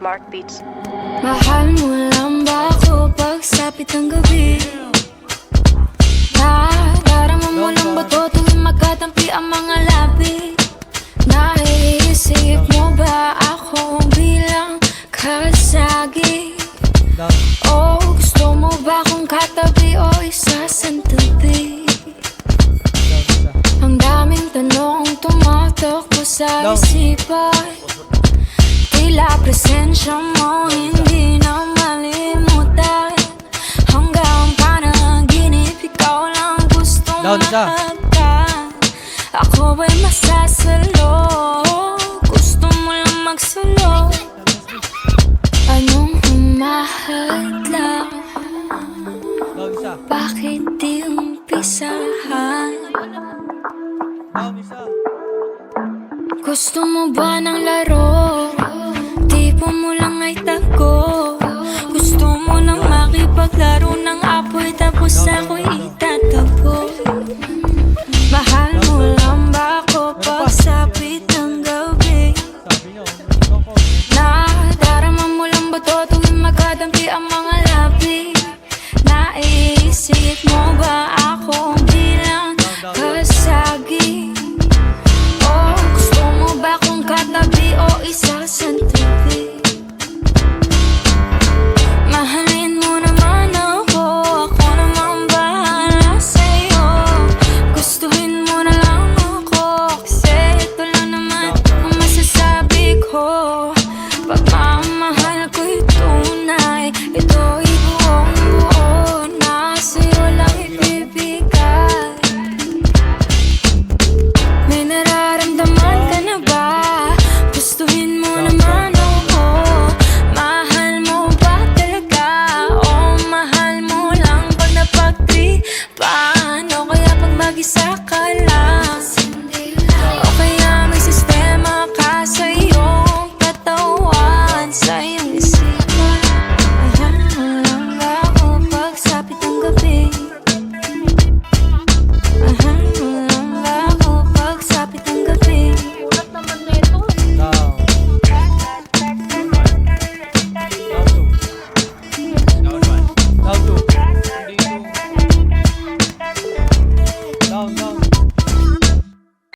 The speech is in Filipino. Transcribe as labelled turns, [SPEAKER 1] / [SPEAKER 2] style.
[SPEAKER 1] Mark Beats.
[SPEAKER 2] Mahal mo lang ba ako pagsapit ng gabi? Nadarama mo lang ba to tuwing magkatampi ang mga labi? Naiisip mo ba ako bilang kasagi? O gusto mo ba akong katabi o isasantabi? Ang daming tanong tumatakbo sa isipan, tila presensya mo hindi na malimutan. Hanggang panaginip ikaw lang gustong mahagan. Ako ba'y masasalo? Gusto mo lang magsalo? Anong humahad lang? Bakit di umpisahan? Gusto mo ba ng laro? Tipo mo lang ay tago. Gusto mo nang makipaglaro ng apoy tapos ako'y itatago. Mahal mo lang ba ako pagsapit ng gabi? Nadarama mo lang ba to tuwing magkadampi ang mga labi? Naiisip mo ba ako bilang kasagi? O gusto mo ba akong katabi o isasantabi? Mahalin mo naman ako, ako naman bahala sa'yo. Gustuhin mo na lang ako, kasi ito lang naman ang masasabi ko. Pagmamahal ko'y tunay, ito'y buong buo na sa'yo lang ibibigay. May nararamdaman ka na ba? Gustuhin mo naman ako. Mahal mo ba talaga? O mahal mo lang pag napagtripan? O kaya pag mag-isa ka lang?